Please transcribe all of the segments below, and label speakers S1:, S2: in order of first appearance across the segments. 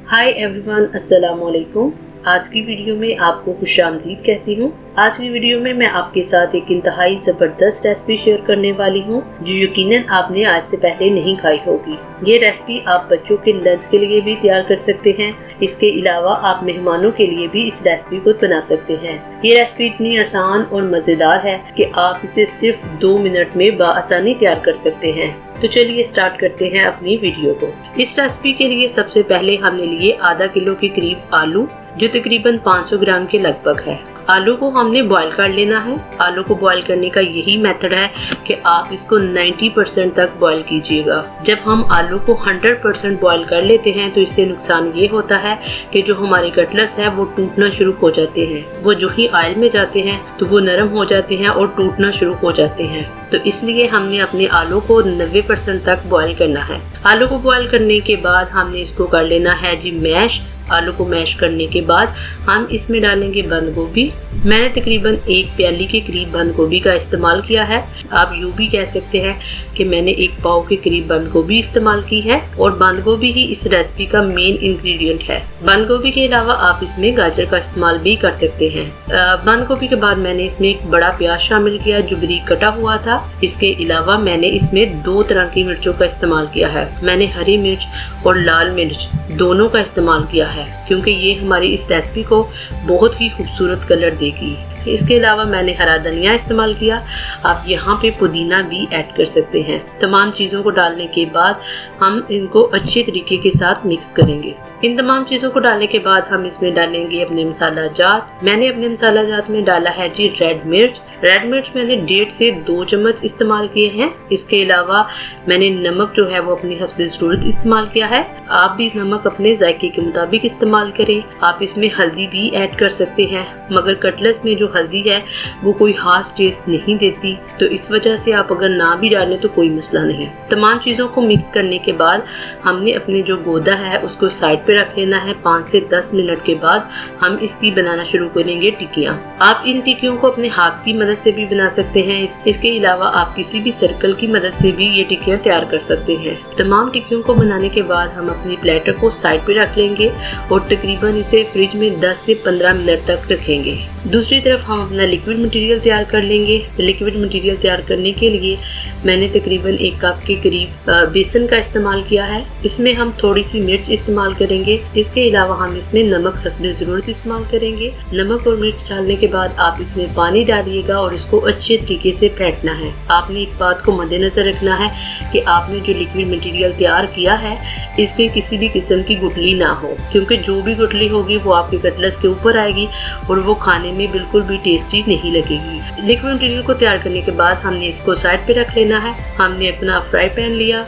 S1: Hi everyone, अस्सलाम वालेकुम। आज की वीडियो में आपको खुशामदीद कहती हूँ। आज की वीडियो में मैं आपके साथ एक इंतहाई ज़बरदस्त रेसिपी शेयर करने वाली हूँ जो यकीनन आपने आज से पहले नहीं खाई होगी। ये रेसिपी आप बच्चों के लंच के लिए भी तैयार कर सकते हैं। इसके अलावा आप मेहमानों के लिए भी इस रेसिपी को बना सकते हैं। ये रेसिपी इतनी आसान और मज़ेदार है कि आप इसे सिर्फ 2 मिनट में बआसानी तैयार कर सकते हैं। तो चलिए स्टार्ट करते हैं अपनी वीडियो को। इस रेसिपी के लिए सबसे पहले हमने लिए आधा किलो के करीब आलू, जो तकरीबन 500 ग्राम के लगभग है। आलू को हमने बॉईल कर लेना है। आलू को बॉईल करने का यही मेथड है कि आप इसको 90% तक बॉईल कीजिएगा। जब हम आलू को 100% बॉईल कर लेते हैं तो इससे नुकसान ये होता है कि जो हमारे कटलेट्स है वो टूटना शुरू हो जाते हैं। वो जो ही ऑयल में जाते हैं तो वो नरम हो जाते हैं और टूटना शुरू हो जाते हैं। तो इसलिए हमने अपने आलू को 90% तक बॉईल करना है। आलू को बॉईल करने के बाद हमने इसको कर लेना है जी मैश। आलू को मैश करने के बाद हम इसमें डालेंगे बंद गोभी। मैंने तकरीबन 1 प्याली के करीब बंद गोभी का इस्तेमाल किया है। आप यूँ भी कह सकते हैं कि मैंने 1 पाव के करीब बंद गोभी इस्तेमाल की है और बंद गोभी ही इस रेसिपी का मेन इंग्रेडिएंट है। बंद गोभी के अलावा आप इसमें गाजर का इस्तेमाल भी कर सकते हैं। बंद गोभी के बाद मैंने इसमें एक बड़ा प्याज शामिल किया जो बारीक कटा हुआ था। इसके अलावा मैंने इसमें 2 तरह की मिर्चों का इस्तेमाल किया है। मैंने हरी मिर्च और लाल मिर्च दोनों का इस्तेमाल किया है क्योंकि ये हमारी इस रेसिपी को बहुत ही खूबसूरत कलर देगी। इसके अलावा मैंने हरा धनिया इस्तेमाल किया। आप यहाँ पे पुदीना भी ऐड कर सकते हैं। तमाम चीज़ों को डालने के बाद हम इनको अच्छे तरीके के साथ मिक्स करेंगे। इन तमाम चीज़ों को डालने के बाद हम इसमें डालेंगे अपने मसाला जात। मैंने अपने मसाला जात में डाला है जी रेड मिर्च। रेड मिर्च मैंने 1.5 से 2 चम्मच इस्तेमाल किए हैं। इसके अलावा मैंने नमक जो है वो अपनी हस्ब ज़रूरत इस्तेमाल किया है। आप भी नमक अपने जायके के मुताबिक इस्तेमाल करें। आप इसमें हल्दी भी ऐड कर सकते हैं, मगर कटलेट्स में जो हल्दी है वो कोई खास टेस्ट नहीं देती, तो इस वजह से आप अगर ना भी डालें तो कोई मसला नहीं। तमाम चीज़ों को मिक्स करने के बाद हमने अपने जो गोदा है उसको साइड पे रख लेना है। 5 से 10 मिनट के बाद हम इसकी बनाना शुरू करेंगे टिक्कियाँ। आप इन टिक्कियों को अपने हाथ की मदद से भी बना सकते हैं। इसके अलावा आप किसी भी सर्कल की मदद से भी ये टिक्कियाँ तैयार कर सकते हैं। तमाम टिक्कियों को बनाने के बाद हम अपनी प्लेटर को साइड पे रख लेंगे और तकरीबन इसे फ्रिज में 10 से 15 मिनट तक रखेंगे। दूसरी तरफ हम अपना लिक्विड मटेरियल तैयार कर लेंगे। लिक्विड मटेरियल तैयार करने के लिए मैंने तकरीबन 1 कप के करीब बेसन का इस्तेमाल किया है। इसमें हम थोड़ी सी मिर्च इस्तेमाल करेंगे। इसके अलावा हम इसमें नमक हस्ब ज़रूरत इस्तेमाल करेंगे। नमक और मिर्च डालने के बाद आप इसमें पानी डालिएगा और इसको अच्छे तरीके से फेंटना है। आपने एक बात को मद्देनजर रखना है कि आपने जो लिक्विड मटेरियल तैयार किया है इसमें किसी भी किस्म की गुठली ना हो, क्योंकि जो भी गुठली होगी वो आपके कटलेट्स के ऊपर आएगी और वो खाने में बिल्कुल भी टेस्टी नहीं लगेगी। लिक्विड मटेरियल को तैयार करने के बाद हमने इसको साइड पे रख लेना है। हमने अपना फ्राई पैन लिया।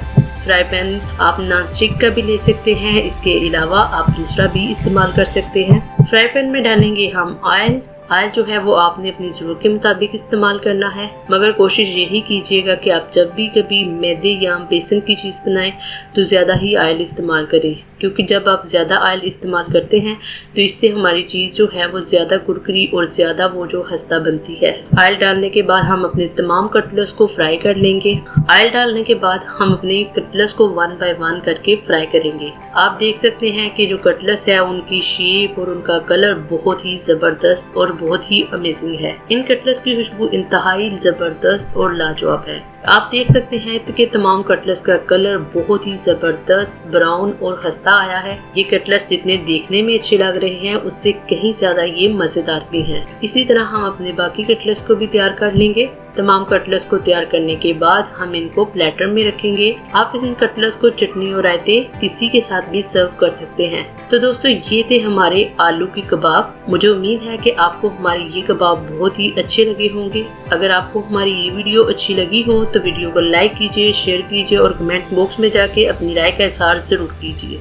S1: फ्राई पैन आप नॉन स्टिक का भी ले सकते हैं। इसके अलावा आप दूसरा भी इस्तेमाल कर सकते हैं। फ्राई पैन में डालेंगे हम ऑयल। ऑयल जो है वो आपने अपनी ज़रूरत के मुताबिक इस्तेमाल करना है, मगर कोशिश यही कीजिएगा कि आप जब भी कभी मैदे या बेसन की चीज़ बनाएं तो ज़्यादा ही ऑयल इस्तेमाल करें, क्योंकि जब आप ज़्यादा ऑयल इस्तेमाल करते हैं तो इससे हमारी चीज़ जो है वो ज़्यादा कुरकुरी और ज़्यादा वो जो खस्ता बनती है। ऑयल डालने के बाद हम अपने तमाम कटलेट्स को फ्राई कर लेंगे। ऑयल डालने के बाद हम अपने कटलेट्स को 1 बाय 1 करके फ्राई करेंगे। आप देख सकते हैं कि जो कटलेट्स है उनकी शेप और उनका कलर बहुत ही ज़बरदस्त और बहुत ही अमेजिंग है। इन कटलेट्स की खुशबू इंतहाई ज़बरदस्त और लाजवाब है। आप देख सकते हैं कि तमाम कटलेट्स का कलर बहुत ही ज़बरदस्त ब्राउन और खस्ता आया है। ये कटलेट्स जितने देखने में अच्छे लग रहे हैं उससे कहीं ज़्यादा ये मज़ेदार भी हैं। इसी तरह हम अपने बाकी कटलेट्स को भी तैयार कर लेंगे। तमाम कटलेट्स को तैयार करने के बाद हम इनको प्लेटर में रखेंगे। आप इन कटलेट्स को चटनी और रायते किसी के साथ भी सर्व कर सकते हैं। तो दोस्तों ये थे हमारे आलू के कबाब। मुझे उम्मीद है कि आपको हमारे ये कबाब बहुत ही अच्छे लगे होंगे। अगर आपको हमारी ये वीडियो अच्छी लगी हो तो वीडियो को लाइक कीजिए, शेयर कीजिए और कमेंट बॉक्स में जाके अपनी राय का इज़हार जरूर कीजिए।